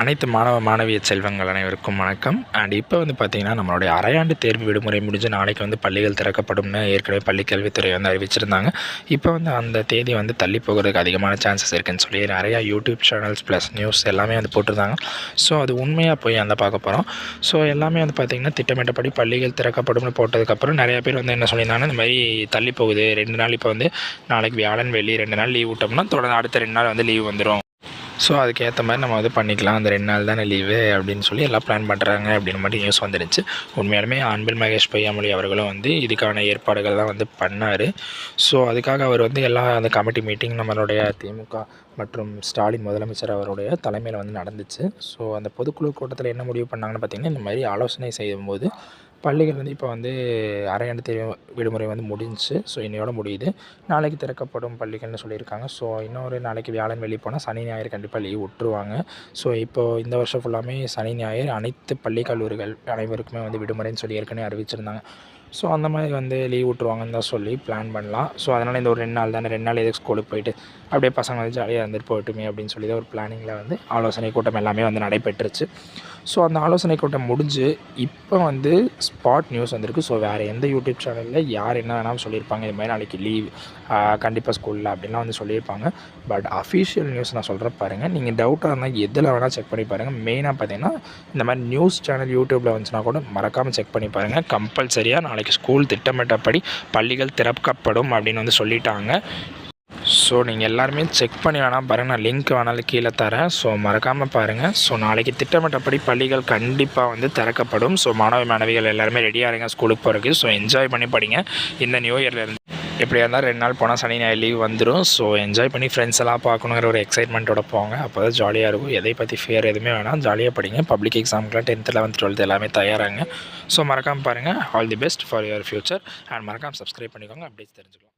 அனைத்து மாணவிய செல்வங்கள் அனைவருக்கும் வணக்கம். அண்ட் இப்போ பார்த்திங்கன்னா நம்மளுடைய அரையாண்டு தேர்வு விடுமுறை முடிஞ்சு நாளைக்கு பள்ளிகள் திறக்கப்படும்னு ஏற்கனவே பள்ளிக்கல்வித்துறை அறிவிச்சிருந்தாங்க. இப்போ அந்த தேதி தள்ளி போகிறதுக்கு அதிகமான சான்சஸ் இருக்குதுன்னு சொல்லி நிறையா யூடியூப் சேனல்ஸ் ப்ளஸ் நியூஸ் எல்லாமே போட்டிருந்தாங்க. ஸோ அது உண்மையாக போய் பார்க்க போகிறோம். ஸோ எல்லாமே பார்த்திங்கன்னா திட்டமிட்டபடி பள்ளிகள் திறக்கப்படும்னு போட்டதுக்கப்புறம் நிறையா பேர் என்ன சொல்லியிருந்தாங்கன்னா, இந்த மாதிரி தள்ளி போகுது 2 நாள். இப்போ நாளைக்கு வியாழன் வெள்ளி 2 நாள் லீவ் விட்டோம்னா தொடர்ந்து அடுத்த 2 நாள் லீவ் வந்துடும். ஸோ அதுக்கேற்ற மாதிரி நம்ம பண்ணிக்கலாம். அந்த 2 நாள் தானே லீவு அப்படின்னு சொல்லி எல்லாம் பிளான் பண்ணுறாங்க அப்படின்னு மாதிரி நியூஸ் வந்துருச்சு. உண்மையாலுமே அன்பில் மகேஷ் பொய்யாமொழி அவர்களும் இதுக்கான ஏற்பாடுகள்லாம் பண்ணார். ஸோ அதுக்காக அவர் எல்லாம் அந்த கமிட்டி மீட்டிங் நம்மளுடைய திமுக மற்றும் ஸ்டாலின் முதலமைச்சர் அவருடைய தலைமையில் நடந்துச்சு. ஸோ அந்த பொதுக்குழு கூட்டத்தில் என்ன முடிவு பண்ணாங்கன்னு பார்த்திங்கன்னா, இந்த மாதிரி ஆலோசனை செய்யும்போது பள்ளிகள் இப்போ அரையாண்டு தேர்வு விடுமுறை முடிஞ்சிச்சு. ஸோ இன்னையோட முடியுது. நாளைக்கு திறக்கப்படும் பள்ளிகள்னு சொல்லியிருக்காங்க. ஸோ இன்னொரு நாளைக்கு வியாழன் வெள்ளி போனால் சனி ஞாயிறு கண்டிப்பாக லீவ் விட்டுருவாங்க. ஸோ இப்போது இந்த வருஷம் ஃபுல்லாமே சனி ஞாயிறு அனைத்து பள்ளி கல்லூரிகள் அனைவருக்குமே விடுமுறைன்னு சொல்லி ஏற்கனவே அறிவிச்சிருந்தாங்க. ஸோ அந்த மாதிரி லீவ் விட்ருவாங்கன்னு தான் சொல்லி பிளான் பண்ணலாம். ஸோ அதனால் இந்த ஒரு 2 நாள் தானே, 2 நாள் எதுக்கு ஸ்கூலுக்கு போயிட்டு அப்படியே பசங்க ஜாலியாக இருந்துட்டு போகட்டுமே அப்படின்னு சொல்லி தான் ஒரு பிளானிங்கில் ஆலோசனை கூட்டம் எல்லாமே நடைபெற்றுச்சு. ஸோ அந்த ஆலோசனை கூட்டம் முடிஞ்சு இப்போ ஸ்பாட் நியூஸ் வந்திருக்கு. ஸோ வேறு எந்த யூடியூப் சேனலில் யார் என்ன வேணாலும் சொல்லியிருப்பாங்க, இது மாதிரி நாளைக்கு லீவ் கண்டிப்பாக ஸ்கூலில் அப்படின்லாம் சொல்லியிருப்பாங்க. பட் அஃபிஷியல் நியூஸ் நான் சொல்கிறேன் பாருங்கள். நீங்கள் டவுட்டாக இருந்தால் எதில் வேணால் செக் பண்ணி பாருங்கள். மெயினாக பார்த்தீங்கன்னா இந்த மாதிரி நியூஸ் சேனல் யூடியூப்பில் வந்துச்சுன்னா கூட மறக்காமல் செக் பண்ணி பாருங்கள். கம்பல்சரியாக நாளைக்கு ஸ்கூல் திட்டமிட்டபடி பள்ளிகள் திறக்கப்படும் அப்படின்னு சொல்லிட்டாங்க. ஸோ நீங்கள் எல்லாருமே செக் பண்ணி வேணால் பாருங்கள். நான் லிங்க் வேணாலும் கீழே தரேன். ஸோ மறக்காமல் பாருங்கள். ஸோ நாளைக்கு திட்டமிட்டபடி பள்ளிகள் கண்டிப்பாக திறக்கப்படும். ஸோ மாணவிகள் எல்லாருமே ரெடியாக இருங்க ஸ்கூலுக்கு போகிறதுக்கு. ஸோ என்ஜாய் பண்ணி படிங்க. இந்த நியூ இயர்லேருந்து எப்படியா இருந்தால் 2 நாள் போனால் சனி ஞாயிறு லீவ் வந்துடும். ஸோ என்ஜாய் பண்ணி ஃப்ரெண்ட்ஸ் எல்லாம் பார்க்கணுங்கிற ஒரு எக்ஸைட்மெண்ட்டோட போங்க. அப்போ தான் ஜாலியாக இருக்கும். எதை பற்றி ஃபியர் எதுவுமே வேணாம், ஜாலியாக படிங்க. பப்ளிக் எக்ஸாமுக்குலாம் 10th 11th 12th எல்லாமே தயாராங்க. ஸோ மறக்காமல் பாருங்கள். All the best for your future. And மறக்காமல் சப்ஸ்கிரைப் பண்ணிக்கோங்க, அப்டேட்ஸ் தெரிஞ்சுக்கலாம்.